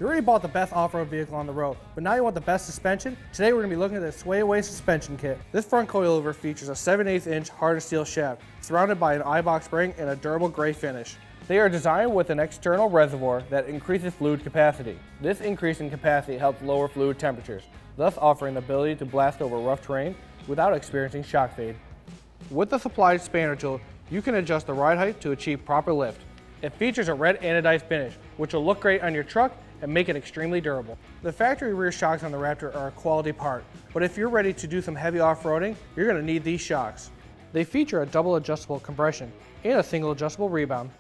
You already bought the best off-road vehicle on the road, but now you want the best suspension? Today we're going to be looking at the sway-away suspension kit. This front coilover features a 7/8 inch hardened steel shaft, surrounded by an eye-box spring and a durable gray finish. They are designed with an external reservoir that increases fluid capacity. This increase in capacity helps lower fluid temperatures, thus offering the ability to blast over rough terrain without experiencing shock fade. With the supplied spanner tool, you can adjust the ride height to achieve proper lift. It features a red anodized finish, which will look great on your truck and make it extremely durable. The factory rear shocks on the Raptor are a quality part, but if you're ready to do some heavy off-roading, you're going to need these shocks. They feature a double adjustable compression and a single adjustable rebound.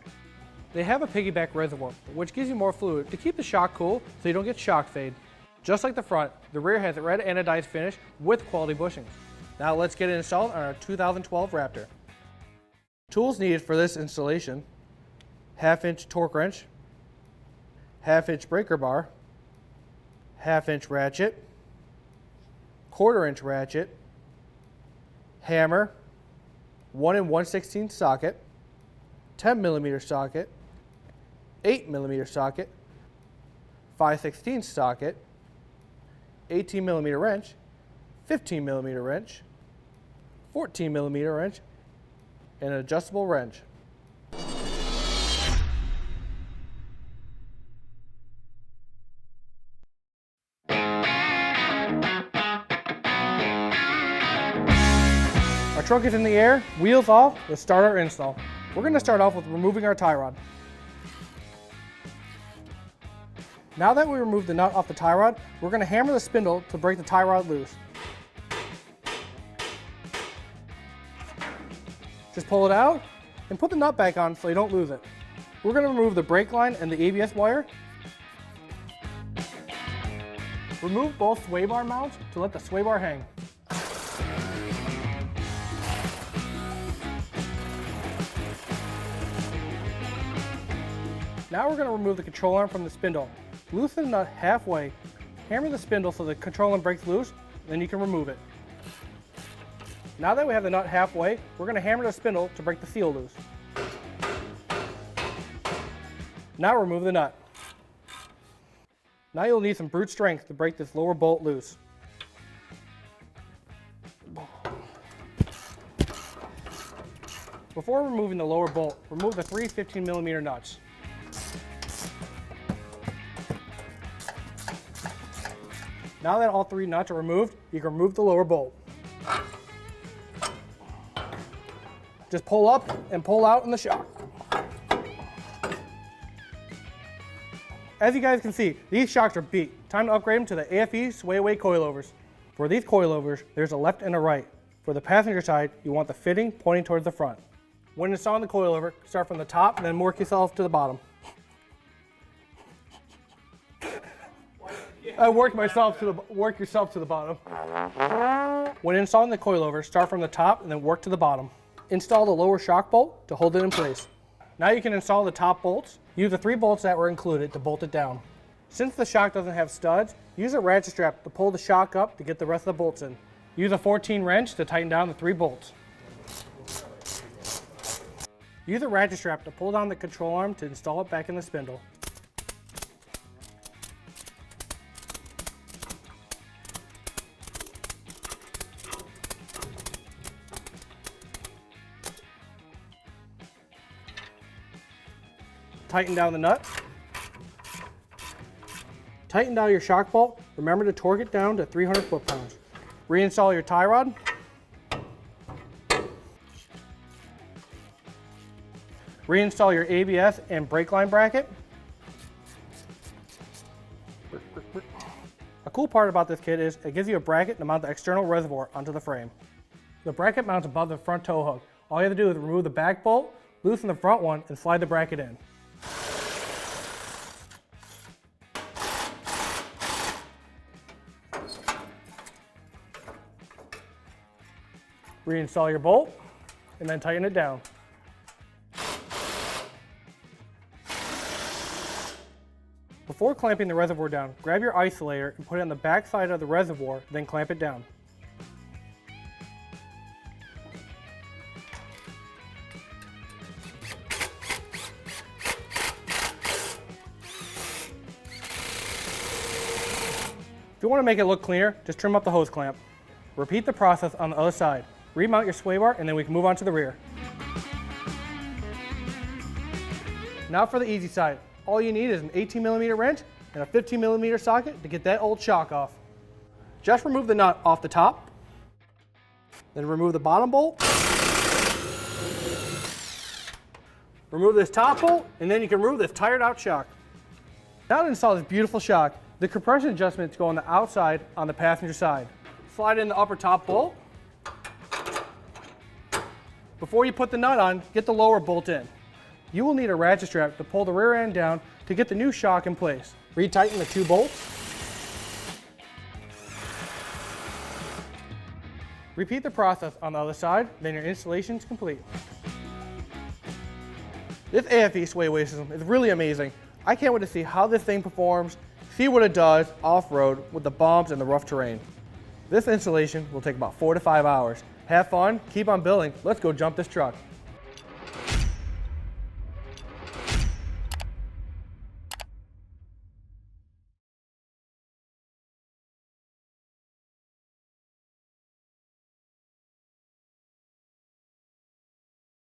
They have a piggyback reservoir, which gives you more fluid to keep the shock cool so you don't get shock fade. Just like the front, the rear has a red anodized finish with quality bushings. Now let's get it installed on our 2012 Raptor. Tools needed for this installation: 1/2 inch torque wrench, 1/2 inch breaker bar, 1/2 inch ratchet, 1/4 inch ratchet, hammer, 1 1/16 socket, 10mm socket, 8mm socket, 5/16 socket, 18mm wrench, 15mm wrench, 14mm wrench, and an adjustable wrench. Our truck is in the air, wheels off. Let's start our install. We're going to start off with removing our tie rod. Now that we removed the nut off the tie rod, we're going to hammer the spindle to break the tie rod loose. Just pull it out and put the nut back on so you don't lose it. We're going to remove the brake line and the ABS wire. Remove both sway bar mounts to let the sway bar hang. Now we're going to remove the control arm from the spindle. Loosen the nut halfway, hammer the spindle so the control arm breaks loose, then you can remove it. Now that we have the nut halfway, we're going to hammer the spindle to break the seal loose. Now remove the nut. Now you'll need some brute strength to break this lower bolt loose. Before removing the lower bolt, remove the 3 15mm nuts. Now that all 3 nuts are removed, you can remove the lower bolt. Just pull up and pull out in the shock. As you guys can see, these shocks are beat. Time to upgrade them to the aFe sway-away coilovers. For these coilovers, there's a left and a right. For the passenger side, you want the fitting pointing towards the front. When installing the coilover, start from the top and then work yourself to the bottom. Work yourself to the bottom. When installing the coilover, start from the top and then work to the bottom. Install the lower shock bolt to hold it in place. Now you can install the top bolts. Use the 3 bolts that were included to bolt it down. Since the shock doesn't have studs, use a ratchet strap to pull the shock up to get the rest of the bolts in. Use a 14 wrench to tighten down the 3 bolts. Use a ratchet strap to pull down the control arm to install it back in the spindle. Tighten down the nut. Tighten down your shock bolt. Remember to torque it down to 300 foot-pounds. Reinstall your tie rod. Reinstall your ABS and brake line bracket. A cool part about this kit is it gives you a bracket to mount the external reservoir onto the frame. The bracket mounts above the front tow hook. All you have to do is remove the back bolt, loosen the front one, and slide the bracket in. Reinstall your bolt and then tighten it down. Before clamping the reservoir down, grab your isolator and put it on the back side of the reservoir, then clamp it down. If you want to make it look cleaner, just trim up the hose clamp. Repeat the process on the other side. Remount your sway bar and then we can move on to the rear. Now for the easy side. All you need is an 18mm wrench and a 15mm socket to get that old shock off. Just remove the nut off the top, then remove the bottom bolt, remove this top bolt, and then you can remove this tired out shock. Now to install this beautiful shock, the compression adjustments go on the outside on the passenger side. Slide in the upper top bolt. Before you put the nut on, get the lower bolt in. You will need a ratchet strap to pull the rear end down to get the new shock in place. Retighten the 2 bolts. Repeat the process on the other side, then your installation is complete. This aFe sway-away system is really amazing. I can't wait to see how this thing performs, see what it does off-road with the bumps and the rough terrain. This installation will take about 4 to 5 hours. Have fun, keep on building, let's go jump this truck.